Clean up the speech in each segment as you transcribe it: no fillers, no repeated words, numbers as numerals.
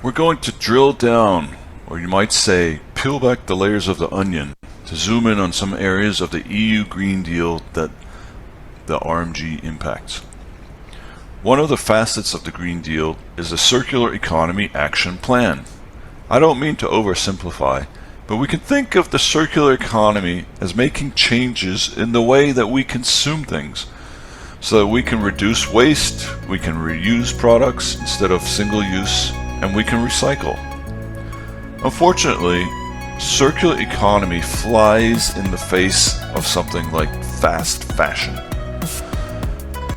We're going to drill down, or you might say, peel back the layers of the onion to zoom in on some areas of the EU Green Deal that the RMG impacts. One of the facets of the Green Deal is the Circular Economy Action Plan. I don't mean to oversimplify, but we can think of the circular economy as making changes in the way that we consume things, so that we can reduce waste, we can reuse products instead of single use, and we can recycle. Unfortunately, circular economy flies in the face of something like fast fashion.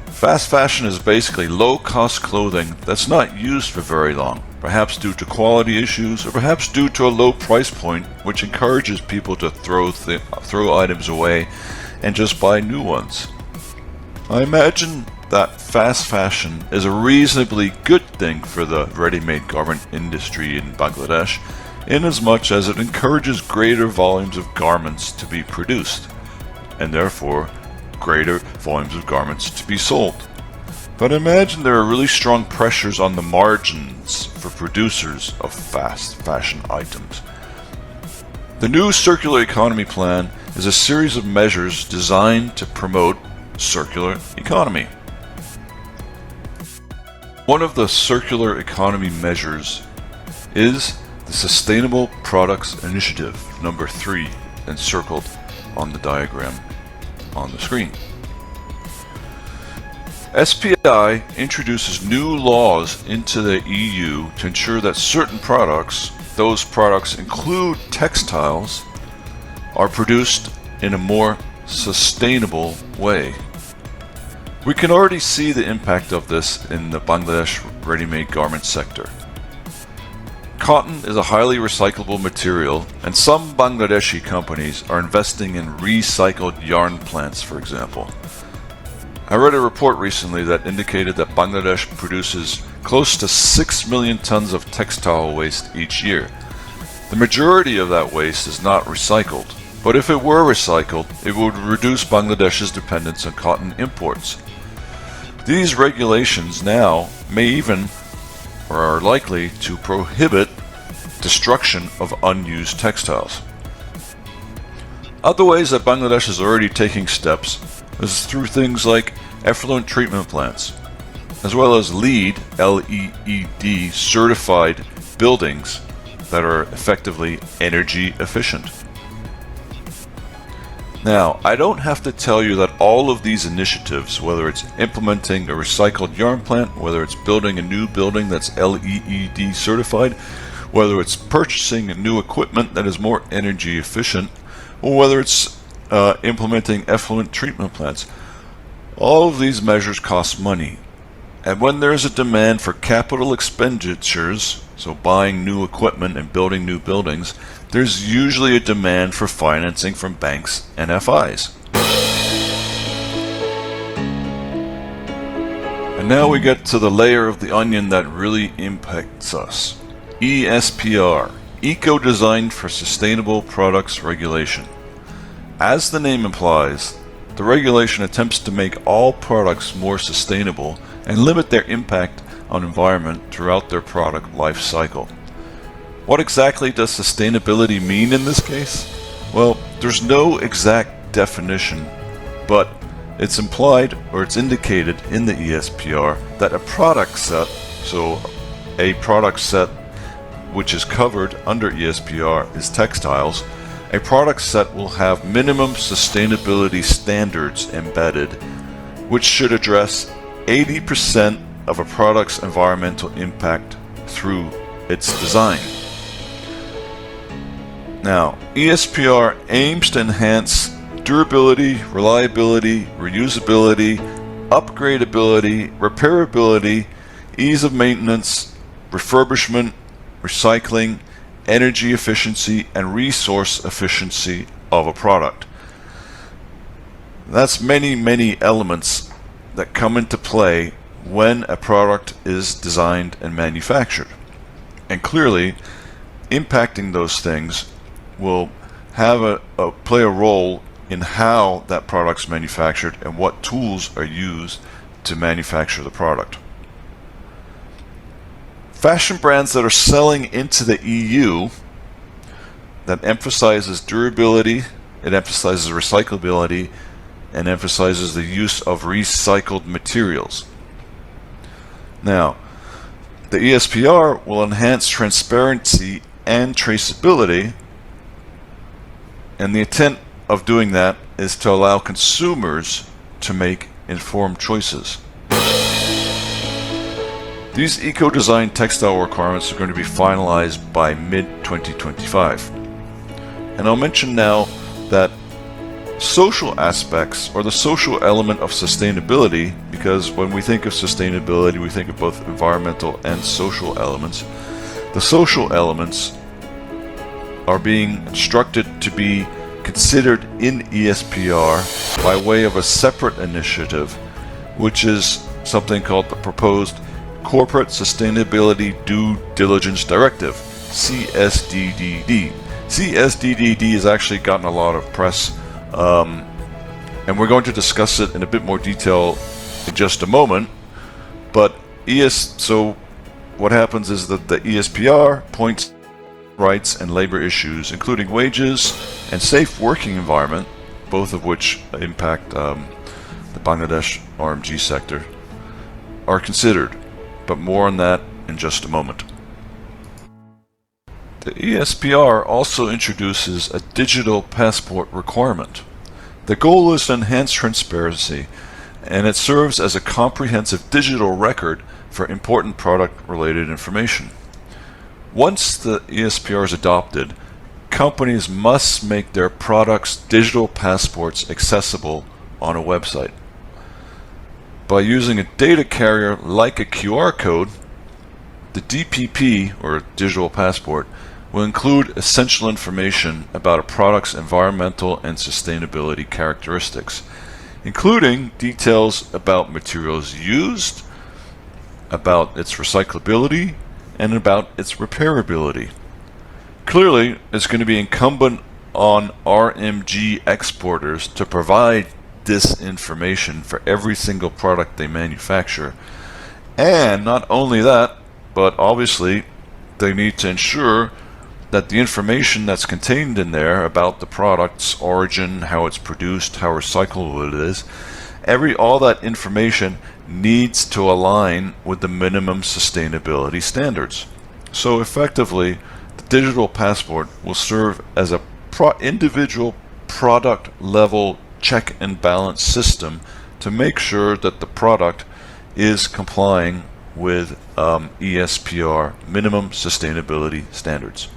Fast fashion is basically low-cost clothing that's not used for very long, perhaps due to quality issues, or perhaps due to a low price point, which encourages people to throw items away and just buy new ones. I imagine that fast fashion is a reasonably good thing for the ready-made garment industry in Bangladesh, inasmuch as it encourages greater volumes of garments to be produced, and therefore greater volumes of garments to be sold. But imagine there are really strong pressures on the margins for producers of fast fashion items. The new Circular Economy Plan is a series of measures designed to promote circular economy. One of the circular economy measures is the Sustainable Products Initiative, number 3, encircled on the diagram on the screen. SPI introduces new laws into the EU to ensure that certain products, those products include textiles, are produced in a more sustainable way. We can already see the impact of this in the Bangladesh ready-made garment sector. Cotton is a highly recyclable material, and some Bangladeshi companies are investing in recycled yarn plants, for example. I read a report recently that indicated that Bangladesh produces close to 6 million tons of textile waste each year. The majority of that waste is not recycled, but if it were recycled, it would reduce Bangladesh's dependence on cotton imports. These regulations now may even, or are likely to, prohibit destruction of unused textiles. Other ways that Bangladesh is already taking steps is through things like effluent treatment plants, as well as LEED, L-E-E-D, certified buildings that are effectively energy efficient. Now, I don't have to tell you that all of these initiatives, whether it's implementing a recycled yarn plant, whether it's building a new building that's LEED certified, whether it's purchasing new equipment that is more energy efficient, or whether it's implementing effluent treatment plants, all of these measures cost money. And when there is a demand for capital expenditures, so buying new equipment and building new buildings, there's usually a demand for financing from banks and FIs. And now we get to the layer of the onion that really impacts us. ESPR, Eco-Designed for Sustainable Products Regulation. As the name implies, the regulation attempts to make all products more sustainable and limit their impact on environment throughout their product life cycle. What exactly does sustainability mean in this case? Well, there's no exact definition, but it's implied or it's indicated in the ESPR that a product set, so a product set which is covered under ESPR is textiles, a product set will have minimum sustainability standards embedded, which should address 80% of a product's environmental impact through its design. Now, ESPR aims to enhance durability, reliability, reusability, upgradability, repairability, ease of maintenance, refurbishment, recycling, energy efficiency, and resource efficiency of a product. That's many elements that come into play when a product is designed and manufactured. And clearly, impacting those things will have play a role in how that product's manufactured and what tools are used to manufacture the product. Fashion brands that are selling into the EU that emphasizes durability, it emphasizes recyclability, and emphasizes the use of recycled materials. Now, the ESPR will enhance transparency and traceability, and the intent of doing that is to allow consumers to make informed choices. These eco-design textile requirements are going to be finalized by mid-2025. And I'll mention now that social aspects, or the social element of sustainability, because when we think of sustainability, we think of both environmental and social elements. The social elements are being instructed to be considered in ESPR by way of a separate initiative, which is something called the Proposed Corporate Sustainability Due Diligence Directive, CSDDD. CSDDD has actually gotten a lot of press, and we're going to discuss it in a bit more detail in just a moment. But so what happens is that the ESPR points rights and labor issues, including wages and safe working environment, both of which impact the Bangladesh RMG sector, are considered. But more on that in just a moment. The ESPR also introduces a digital passport requirement. The goal is to enhance transparency, and it serves as a comprehensive digital record for important product-related information. Once the ESPR is adopted, companies must make their products' digital passports accessible on a website. By using a data carrier like a QR code, the DPP, or digital passport, will include essential information about a product's environmental and sustainability characteristics, including details about materials used, about its recyclability, and about its repairability. Clearly, it's going to be incumbent on RMG exporters to provide this information for every single product they manufacture. And not only that, but obviously they need to ensure that the information that's contained in there about the product's origin, how it's produced, how recyclable it is, all that information needs to align with the minimum sustainability standards. So effectively, the digital passport will serve as a individual product level check and balance system to make sure that the product is complying with ESPR minimum sustainability standards.